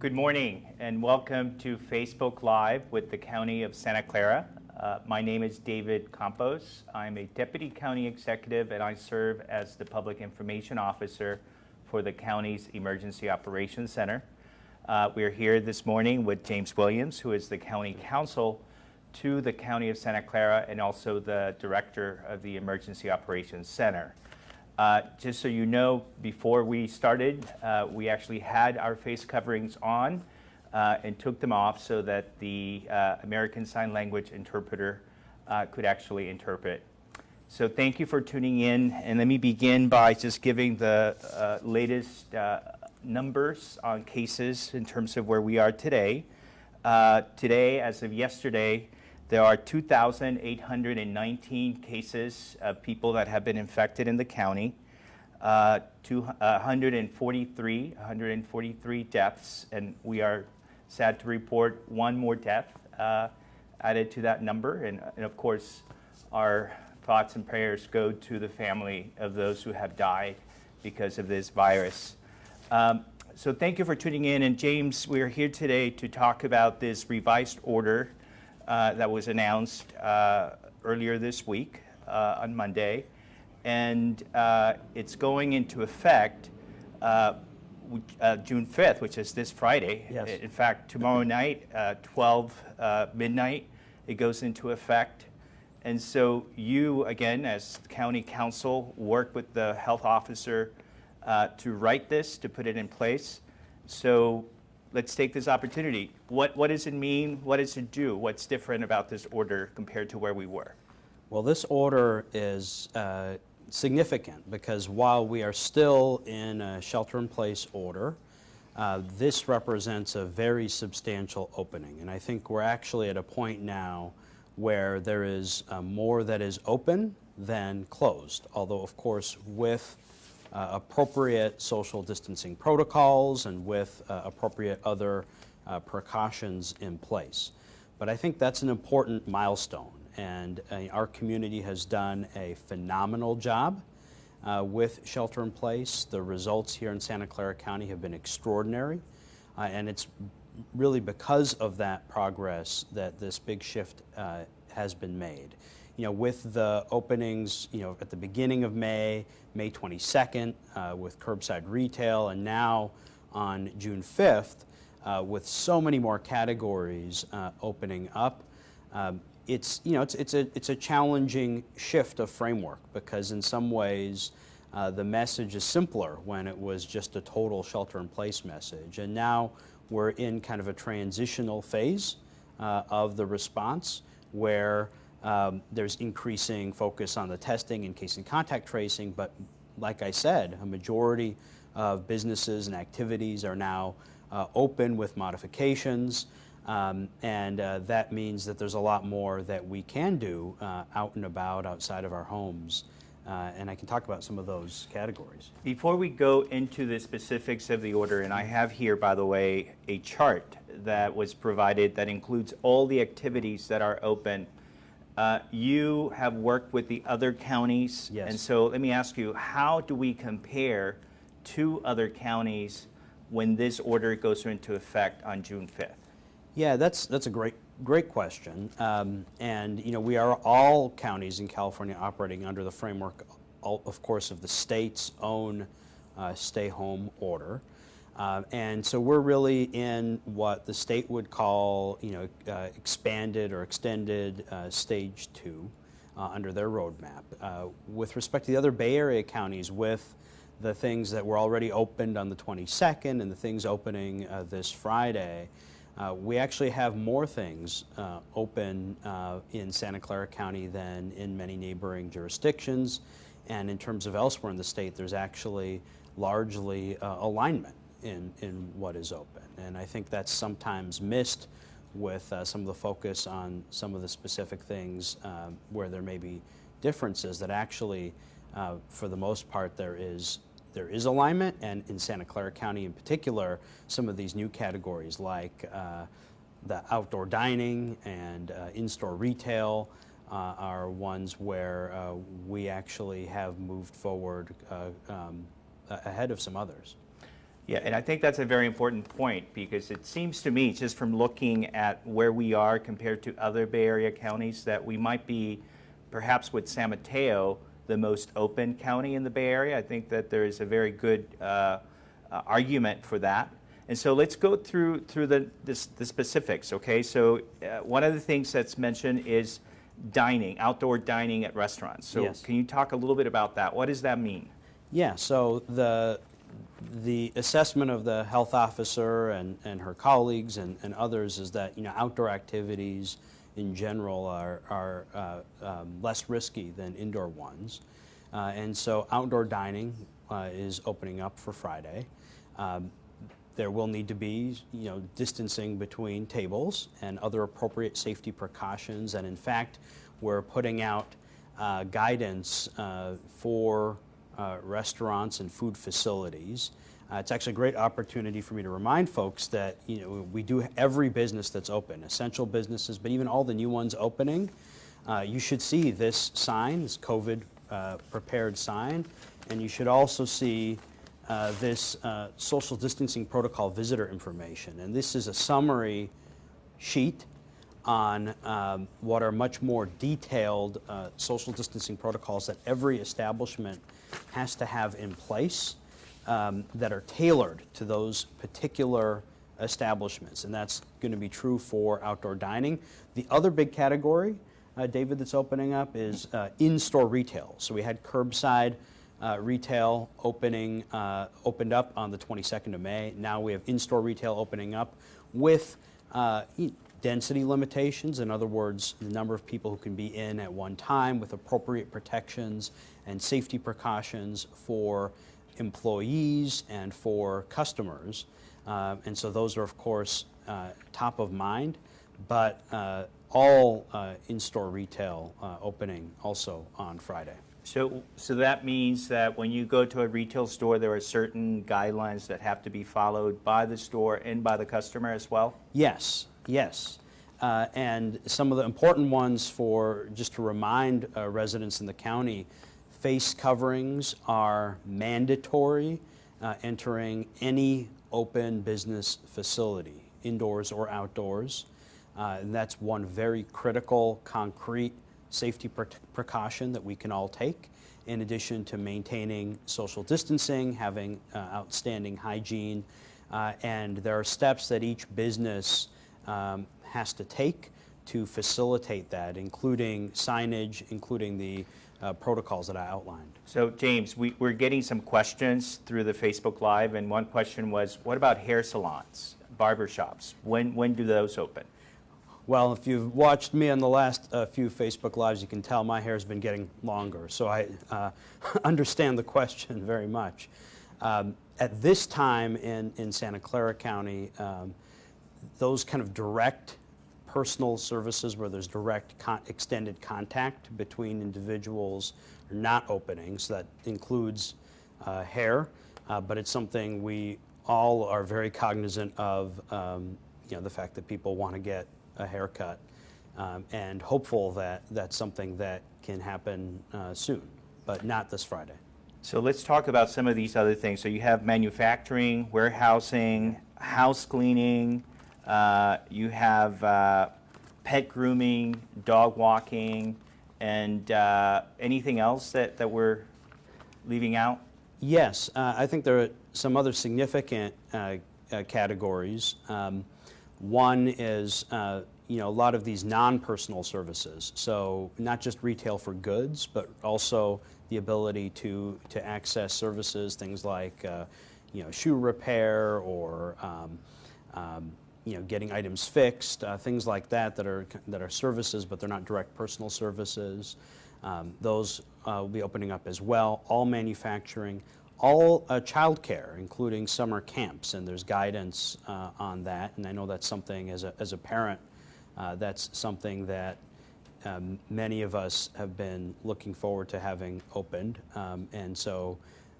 Good morning and welcome to Facebook Live with the County of Santa Clara. My name is David Campos. I'm a Deputy County Executive and I serve as the Public Information Officer for the county's Emergency Operations Center. We're here this morning with James Williams, who is the County Counsel to the County of Santa Clara and also the Director of the Emergency Operations Center. Just so you know, before we started, we actually had our face coverings on and took them off so that the American Sign Language interpreter could actually interpret. So thank you for tuning in, and let me begin by just giving the latest numbers on cases in terms of where we are today. Today, as of yesterday, there are 2,819 cases of people that have been infected in the county, 143 deaths, and we are sad to report one more death added to that number. And of course, our thoughts and prayers go to the family of those who have died because of this virus. So thank you for tuning in. And James, we are here today to talk about this revised order that was announced earlier this week on Monday, and it's going into effect June 5th, which is this Friday. Yes. In fact, tomorrow night, 12 midnight, it goes into effect. And so you, again, as county counsel, work with the health officer to write this, to put it in place. So let's take this opportunity. What does it mean? What does it do? What's different about this order compared to where we were? Well, this order is significant because while we are still in a shelter-in-place order, this represents a very substantial opening. And I think we're actually at a point now where there is more that is open than closed, although, of course, with appropriate social distancing protocols and with appropriate other precautions in place. But I think that's an important milestone, and our community has done a phenomenal job with shelter in place. The results here in Santa Clara County have been extraordinary, and it's really because of that progress that this big shift has been made. You know, with the openings, you know, at the beginning of May 22nd, with curbside retail, and now on June 5th, with so many more categories opening up, it's a challenging shift of framework because in some ways the message is simpler when it was just a total shelter-in-place message, and now we're in kind of a transitional phase of the response where there's increasing focus on the testing and case and contact tracing, but like I said, a majority of businesses and activities are now open with modifications, and that means that there's a lot more that we can do out and about outside of our homes, and I can talk about some of those categories. Before we go into the specifics of the order, and I have here, by the way, a chart that was provided that includes all the activities that are open. You have worked with the other counties, yes. And so let me ask you, how do we compare to other counties when this order goes into effect on June 5th? Yeah, that's a great question, and you know, we are all counties in California operating under the framework, of course, of the state's own stay-home order. And so we're really in what the state would call, expanded or extended stage 2 under their roadmap. With respect to the other Bay Area counties, with the things that were already opened on the 22nd and the things opening this Friday, we actually have more things open in Santa Clara County than in many neighboring jurisdictions. And in terms of elsewhere in the state, there's actually largely alignment in what is open. And I think that's sometimes missed with some of the focus on some of the specific things where there may be differences, that actually, for the most part, there is alignment, and in Santa Clara County in particular, some of these new categories like the outdoor dining and in-store retail are ones where we actually have moved forward ahead of some others. Yeah, and I think that's a very important point because it seems to me, just from looking at where we are compared to other Bay Area counties, that we might be, perhaps with San Mateo, the most open county in the Bay Area. I think that there is a very good argument for that. And so let's go through the specifics, okay? So one of the things that's mentioned is dining, outdoor dining at restaurants. So Yes. Can you talk a little bit about that? What does that mean? Yeah, so the assessment of the health officer and her colleagues and others is that, you know, outdoor activities in general are less risky than indoor ones. And so outdoor dining is opening up for Friday. There will need to be, you know, distancing between tables and other appropriate safety precautions. And in fact, we're putting out guidance for restaurants and food facilities. It's actually a great opportunity for me to remind folks that, you know, we do every business that's open, essential businesses, but even all the new ones opening. You should see this sign, this COVID prepared sign, and you should also see this social distancing protocol visitor information. And this is a summary sheet on what are much more detailed social distancing protocols that every establishment has to have in place that are tailored to those particular establishments. And that's going to be true for outdoor dining. The other big category, David, that's opening up is in-store retail. So we had curbside retail opened up on the 22nd of May. Now we have in-store retail opening up with density limitations. In other words, the number of people who can be in at one time with appropriate protections and safety precautions for employees and for customers. And so those are, of course, top of mind, but all in-store retail opening also on Friday. So that means that when you go to a retail store, there are certain guidelines that have to be followed by the store and by the customer as well? Yes, yes. And some of the important ones just to remind residents in the county, face coverings are mandatory entering any open business facility, indoors or outdoors. And that's one very critical, concrete safety precaution that we can all take, in addition to maintaining social distancing, having outstanding hygiene. And there are steps that each business has to take to facilitate that, including signage, including the protocols that I outlined. So James, we're getting some questions through the Facebook Live, and one question was, what about hair salons, barbershops? When do those open? Well, if you've watched me on the last few Facebook Lives, you can tell my hair's been getting longer, so I understand the question very much. At this time in Santa Clara County, those kind of direct personal services where there's direct extended contact between individuals are not opening, so that includes hair, but it's something we all are very cognizant of, you know, the fact that people want to get a haircut, and hopeful that that's something that can happen soon, but not this Friday. So let's talk about some of these other things. So you have manufacturing, warehousing, house cleaning, you have pet grooming, dog walking, and anything else that we're leaving out? Yes, I think there are some other significant categories. One is, you know, a lot of these non-personal services. So not just retail for goods, but also the ability to access services, things like, you know, shoe repair or, you know, getting items fixed, things like that that are services, but they're not direct personal services. Those will be opening up as well. All manufacturing. All childcare, including summer camps, and there's guidance on that. And I know that's something, as a parent, that's something that many of us have been looking forward to having opened. And so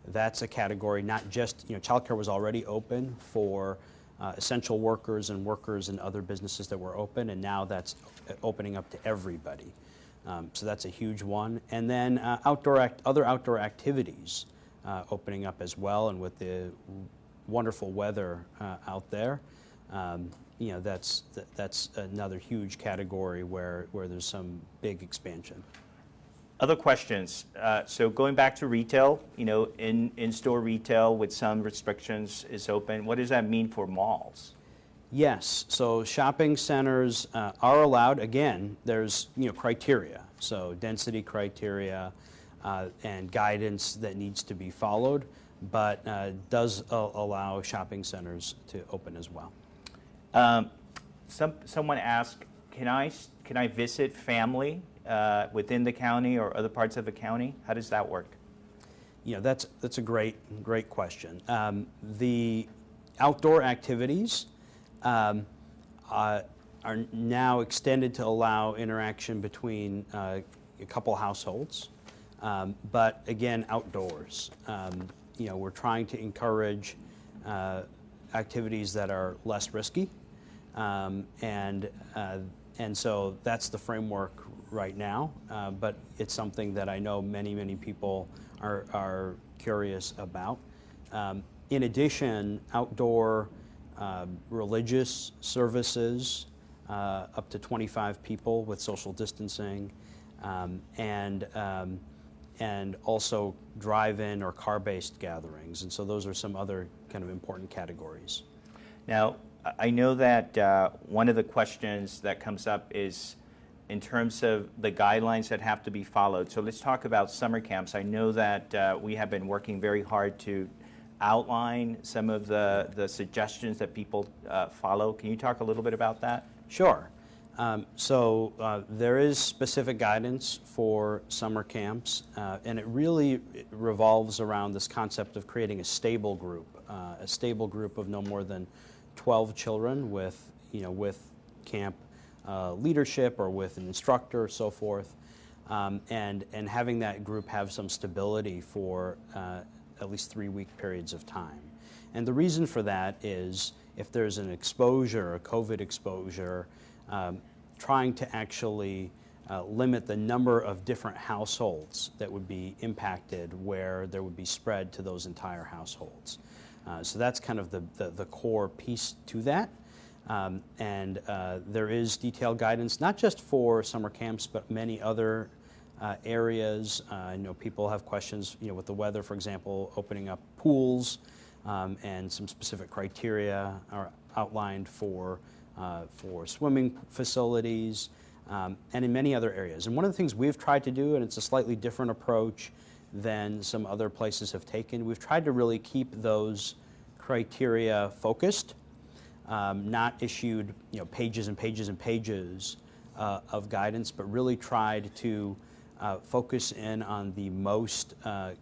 that's a category, not just, you know, childcare was already open for essential workers and workers in other businesses that were open, and now that's opening up to everybody. So that's a huge one. And then other outdoor activities opening up as well, and with the wonderful weather out there, you know, that's another huge category where there's some big expansion. Other questions. So going back to retail, you know, in-store retail with some restrictions is open. What does that mean for malls? Yes, so shopping centers are allowed. Again, there's, you know, criteria, so density criteria and guidance that needs to be followed, but does allow shopping centers to open as well. Someone asked, can I visit family within the county or other parts of the county? How does that work? You know, that's a great question. The outdoor activities are now extended to allow interaction between a couple households, but again, outdoors. You know, we're trying to encourage activities that are less risky, and so that's the framework right now, but it's something that I know many people are curious about. In addition, outdoor religious services, up to 25 people with social distancing, and also drive-in or car-based gatherings. And so those are some other kind of important categories. Now, I know that one of the questions that comes up is in terms of the guidelines that have to be followed. So let's talk about summer camps. I know that we have been working very hard to outline some of the suggestions that people follow. Can you talk a little bit about that? Sure. So there is specific guidance for summer camps, and it really revolves around this concept of creating a stable group of no more than 12 children with camp leadership or with an instructor, so forth, and having that group have some stability for at least 3-week periods of time. And the reason for that is if there's an exposure, a COVID exposure, trying to actually limit the number of different households that would be impacted where there would be spread to those entire households. So that's kind of the core piece to that. And there is detailed guidance, not just for summer camps, but many other areas. I know people have questions, with the weather, for example, opening up pools, and some specific criteria are outlined for swimming facilities, and in many other areas. And one of the things we've tried to do, and it's a slightly different approach than some other places have taken, we've tried to really keep those criteria focused, not issued pages and pages and pages of guidance, but really tried to focus in on the most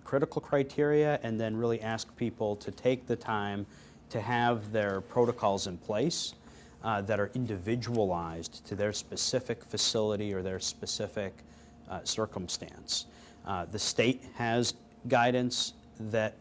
critical criteria, and then really ask people to take the time to have their protocols in place that are individualized to their specific facility or their specific circumstance. The state has guidance that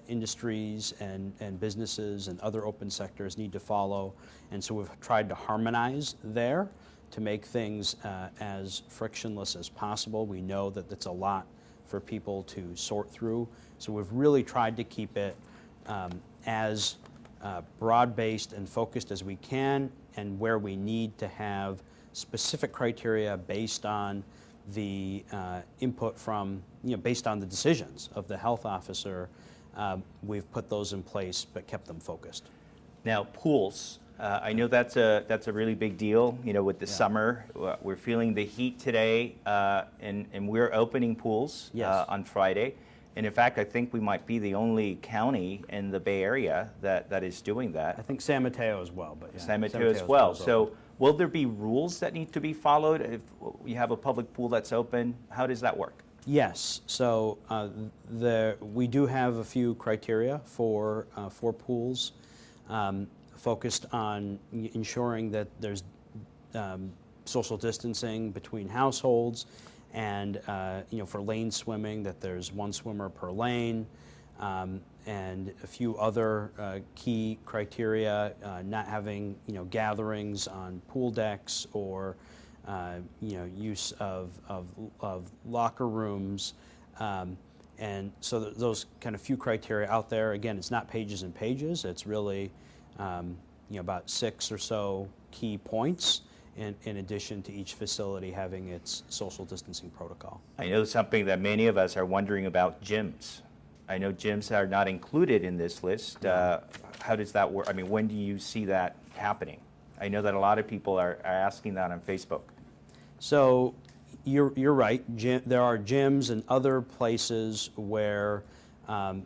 industries and businesses and other open sectors need to follow, and so we've tried to harmonize there to make things as frictionless as possible. We know that it's a lot for people to sort through, so we've really tried to keep it as broad-based and focused as we can, and where we need to have specific criteria based on the input from, based on the decisions of the health officer, we've put those in place but kept them focused. Now, pools. I know that's a really big deal, with the summer. We're feeling the heat today, and we're opening pools on Friday. And in fact, I think we might be the only county in the Bay Area that is doing that. I think San Mateo as well. But San Mateo as well. So will there be rules that need to be followed if you have a public pool that's open? How does that work? Yes. So we do have a few criteria for pools, focused on ensuring that there's social distancing between households, and for lane swimming, that there's one swimmer per lane, and a few other key criteria, not having gatherings on pool decks, or use of locker rooms, And so those kind of few criteria out there, again, it's not pages and pages, it's really about 6 or so key points in addition to each facility having its social distancing protocol. I know something that many of us are wondering about: gyms. I know gyms are not included in this list. How does that work? I mean, when do you see that happening? I know that a lot of people are asking that on Facebook. So you're right. There are gyms and other places where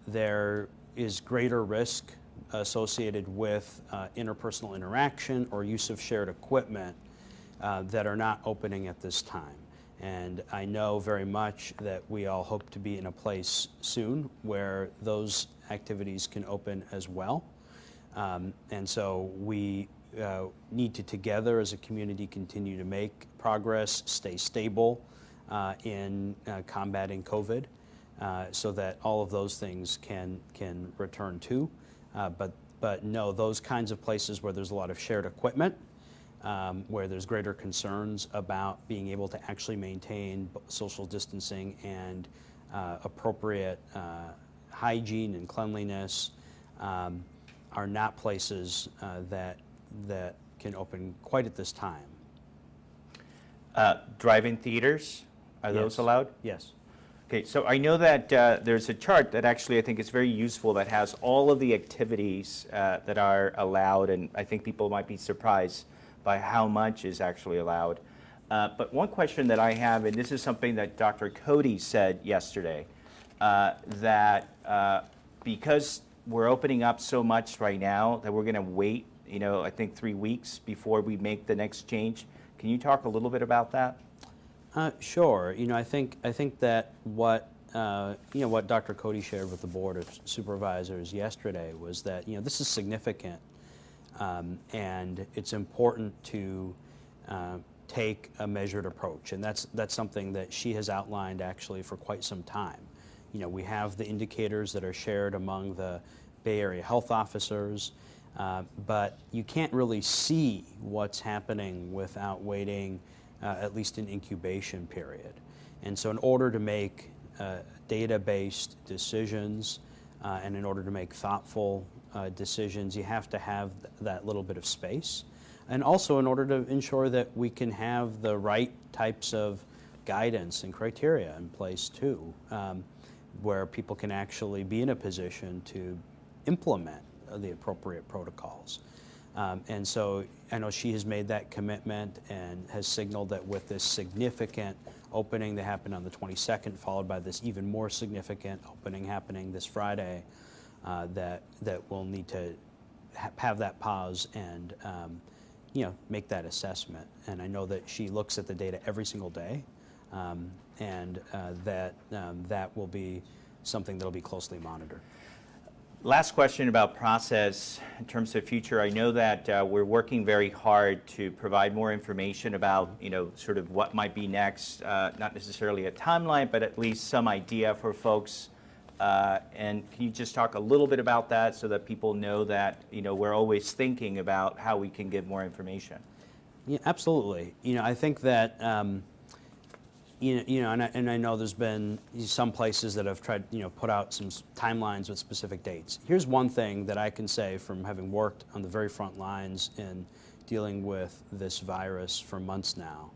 there is greater risk associated with interpersonal interaction or use of shared equipment that are not opening at this time. And I know very much that we all hope to be in a place soon where those activities can open as well. And so we need to together as a community continue to make progress, stay stable in combating COVID so that all of those things can return to. But no, those kinds of places where there's a lot of shared equipment, where there's greater concerns about being able to actually maintain social distancing and appropriate hygiene and cleanliness, are not places that can open quite at this time. Drive-in theaters, are those allowed? Yes. Okay, so I know that there's a chart that actually I think is very useful that has all of the activities that are allowed, and I think people might be surprised by how much is actually allowed. But one question that I have, and this is something that Dr. Cody said yesterday, that because we're opening up so much right now that we're going to wait, I think 3 weeks before we make the next change. Can you talk a little bit about that? Sure. I think that what Dr. Cody shared with the Board of Supervisors yesterday was that this is significant, and it's important to take a measured approach, and that's something that she has outlined actually for quite some time. We have the indicators that are shared among the Bay Area health officers, but you can't really see what's happening without waiting at least an incubation period. And so in order to make data-based decisions and in order to make thoughtful decisions, you have to have that little bit of space. And also in order to ensure that we can have the right types of guidance and criteria in place too, where people can actually be in a position to implement the appropriate protocols. And so I know she has made that commitment and has signaled that with this significant opening that happened on the 22nd, followed by this even more significant opening happening this Friday, that we'll need to have that pause and make that assessment. And I know that she looks at the data every single day, and that will be something that will be closely monitored. Last question about process in terms of future. I know that we're working very hard to provide more information about, sort of what might be next, not necessarily a timeline, but at least some idea for folks. And can you just talk a little bit about that so that people know that, we're always thinking about how we can give more information? Yeah, absolutely. I think that, and I know there's been some places that have tried, put out some timelines with specific dates. Here's one thing that I can say from having worked on the very front lines in dealing with this virus for months now.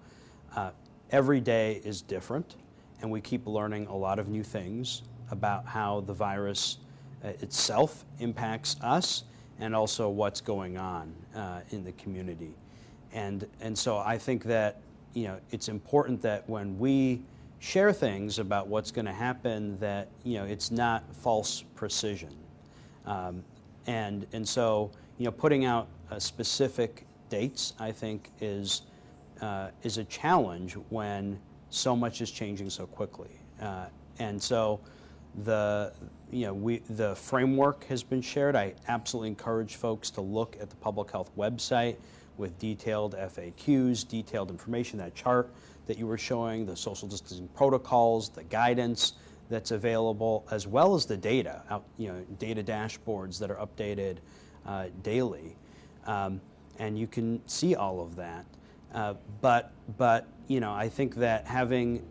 Every day is different, and we keep learning a lot of new things about how the virus itself impacts us and also what's going on in the community. And so I think that it's important that when we share things about what's going to happen, that it's not false precision, and so putting out specific dates, I think, is a challenge when so much is changing so quickly, and so the framework has been shared. I absolutely encourage folks to look at the public health website with detailed FAQs, detailed information, that chart that you were showing, the social distancing protocols, the guidance that's available, as well as the data, data dashboards that are updated daily. And you can see all of that. But I think that having,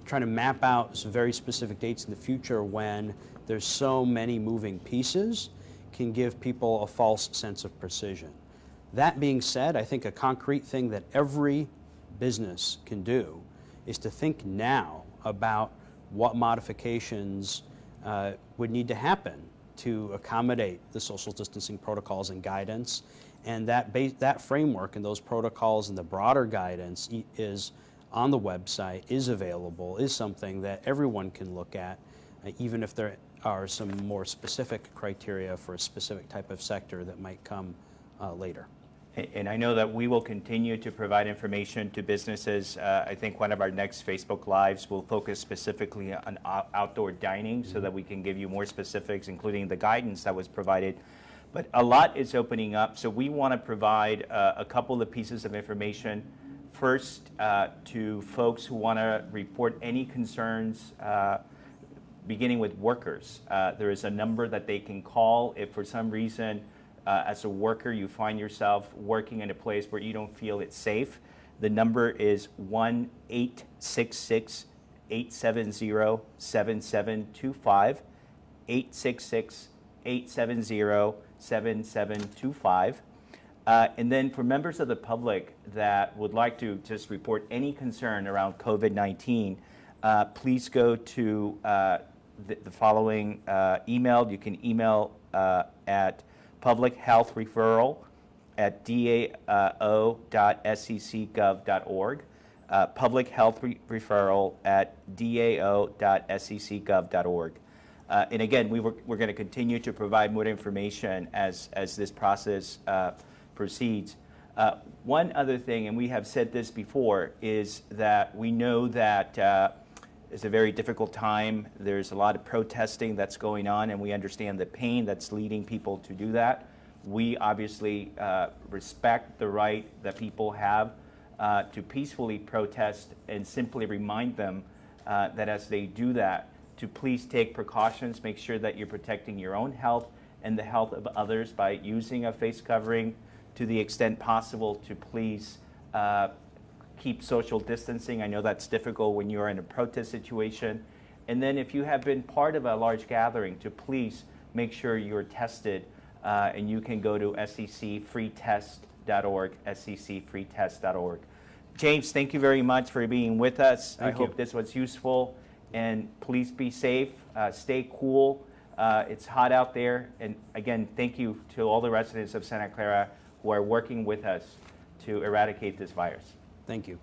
trying to map out some very specific dates in the future when there's so many moving pieces can give people a false sense of precision. That being said, I think a concrete thing that every business can do is to think now about what modifications would need to happen to accommodate the social distancing protocols and guidance. And that framework and those protocols and the broader guidance is on the website, is available, is something that everyone can look at, even if there are some more specific criteria for a specific type of sector that might come later. And I know that we will continue to provide information to businesses. I think one of our next Facebook Lives will focus specifically on outdoor dining so that we can give you more specifics, including the guidance that was provided. But a lot is opening up, so we want to provide a couple of pieces of information. First, to folks who want to report any concerns, beginning with workers. There is a number that they can call if for some reason as a worker you find yourself working in a place where you don't feel it's safe. The number is 1-866-870-7725, 866-870-7725. And then for members of the public that would like to just report any concern around COVID-19, please go to the following email. You can email at publichealthreferral@dao.secgov.org, publichealthreferral@dao.secgov.org. And again, we're going to continue to provide more information as this process proceeds. One other thing, and we have said this before, is that we know that it's a very difficult time. There's a lot of protesting that's going on, and we understand the pain that's leading people to do that. We obviously respect the right that people have to peacefully protest, and simply remind them that as they do that, to please take precautions, make sure that you're protecting your own health and the health of others by using a face covering to the extent possible, to please keep social distancing. I know that's difficult when you're in a protest situation. And then if you have been part of a large gathering, to please make sure you're tested, and you can go to secfreetest.org, secfreetest.org. James, thank you very much for being with us. I hope this was useful, and please be safe, stay cool. It's hot out there. And again, thank you to all the residents of Santa Clara who are working with us to eradicate this virus. Thank you.